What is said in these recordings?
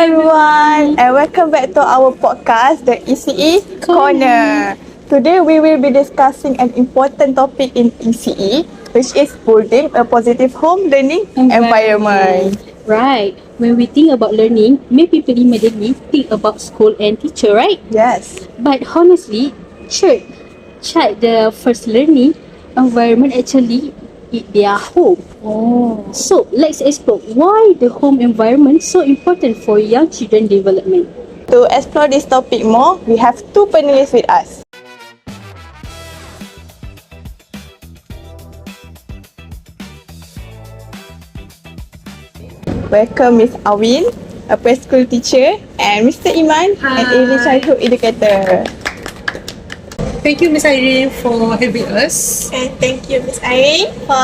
everyone, and welcome back to our podcast, the ECE Corner. Today we will be discussing an important topic in ECE, which is building a positive home learning environment. Right. When we think about learning, many people immediately think about school and teacher, right? Yes. But honestly, child the first learning environment actually is their home. So let's explore why the home environment so important for young children development. To explore this topic more, we have two panelists with us. Welcome Miss Awin, a preschool teacher, and Mr. Iman, an early childhood educator. Thank you, Ms. Irene, for having us. And thank you, Miss Irene, for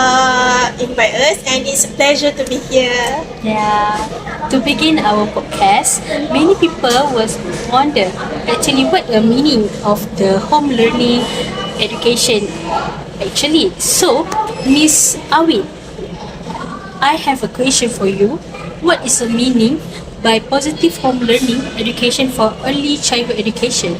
inviting us. And it's a pleasure to be here. Yeah. To begin our podcast, many people was wonder actually what the meaning of the home learning education actually. So, Miss Awin, I have a question for you. What is the meaning by positive home learning education for early childhood education?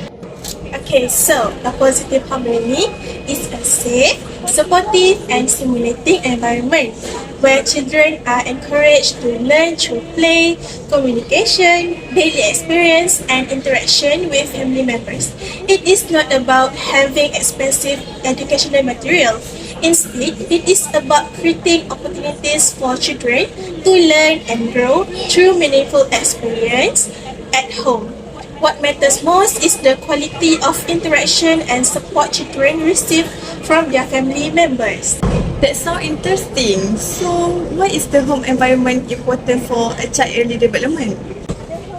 Okay, so a positive home learning is a safe, supportive, and stimulating environment where children are encouraged to learn through play, communication, daily experience, and interaction with family members. It is not about having expensive educational material. Instead, it is about creating opportunities for children to learn and grow through meaningful experience at home. What matters most is the quality of interaction and support children receive from their family members. That's so interesting. So, why is the home environment important for a child early development?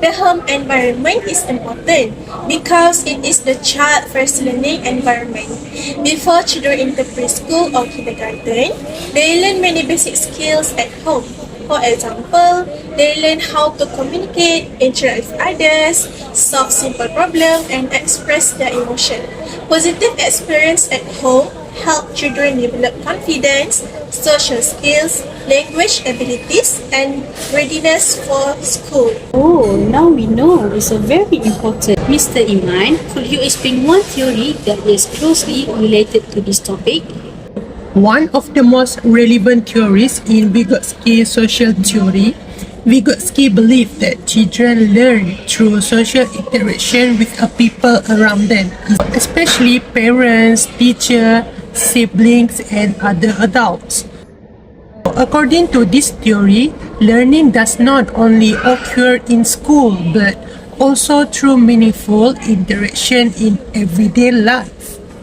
The home environment is important because it is the child first learning environment. Before children enter preschool or kindergarten, they learn many basic skills at home. For example, they learn how to communicate, interact with others, solve simple problems, and express their emotion. Positive experience at home help children develop confidence, social skills, language abilities, and readiness for school. Oh, now we know it's a very important. Mr. Iman, could you explain one theory that is closely related to this topic? One of the most relevant theories in Vygotsky social theory, Vygotsky believed that children learn through social interaction with the people around them, especially parents, teachers, siblings, and other adults. According to this theory, learning does not only occur in school but also through meaningful interaction in everyday life.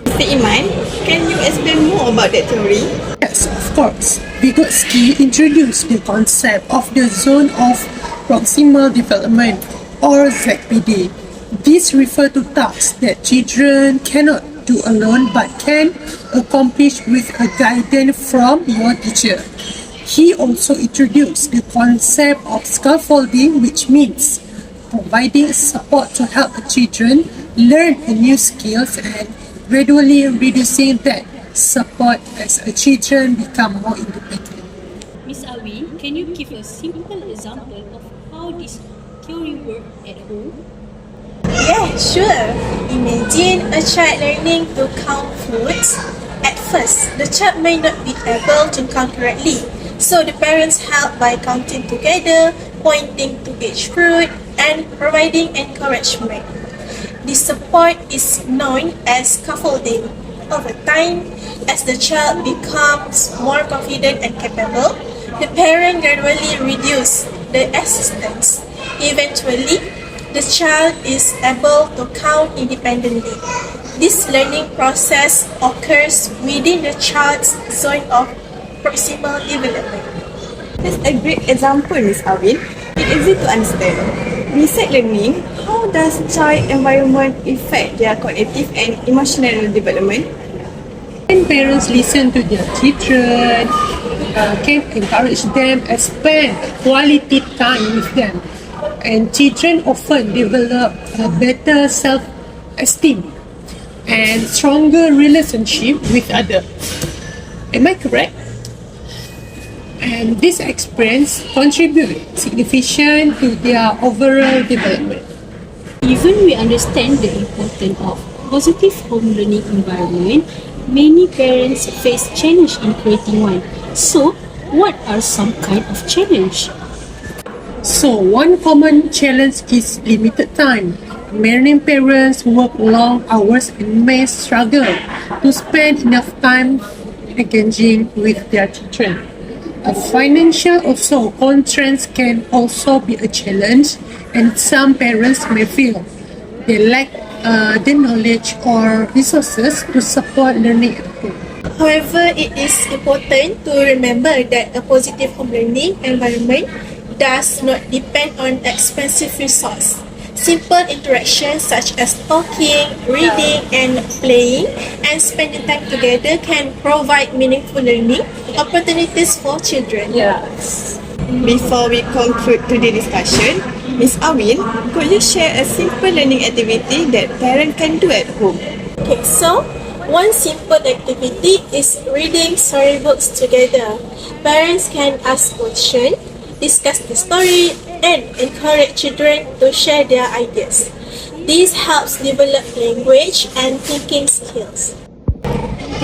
Mr. Iman, can you explain more about that theory? Yes, of course. Vygotsky introduced the concept of the zone of proximal development, or ZPD. This refers to tasks that children cannot do alone but can accomplish with a guidance from your teacher. He also introduced the concept of scaffolding, which means providing support to help the children learn new skills and gradually reducing that support as the children become more independent. Miss Awi, can you give a simple example of how this theory works at home? Yeah, sure. Imagine a child learning to count fruits. At first, the child may not be able to count correctly, so the parents help by counting together, pointing to each fruit, and providing encouragement. This support is known as scaffolding. Over time, as the child becomes more confident and capable, the parent gradually reduces the assistance. Eventually, the child is able to count independently. This learning process occurs within the child's zone of proximal development. That's a great example, Miss Awin. It's easy to understand. Besides learning, how does child environment affect their cognitive and emotional development? When parents listen to their children, can encourage them and spend quality time with them. And children often develop a better self-esteem and stronger relationship with others. Am I correct? and this experience contribute significantly to their overall development. Even we understand the importance of positive home learning environment, many parents face challenge in creating one. So, what are some kind of challenge? So one common challenge is limited time. Many parents work long hours and may struggle to spend enough time engaging with their children. Financial constraints can also be a challenge, and some parents may feel they lack the knowledge or resources to support learning at home. However, it is important to remember that a positive home learning environment does not depend on expensive resource. Simple interactions such as talking, reading, and playing and spending time together can provide meaningful learning opportunities for children. Before we conclude today's discussion, Miss Awin, could you share a simple learning activity that parents can do at home? Okay, so one simple activity is reading storybooks together. Parents can ask questions, discuss the story, and encourage children to share their ideas. This helps develop language and thinking skills.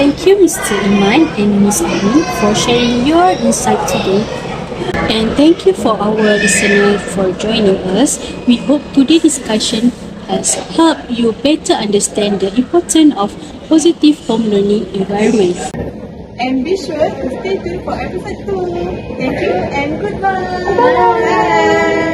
Thank you, Mr. Iman and Ms. Awin, for sharing your insight today. And thank you for our listeners for joining us. We hope today's discussion has helped you better understand the importance of positive home learning environment. And be sure to stay tuned for episode 2. Thank you and goodbye. Bye.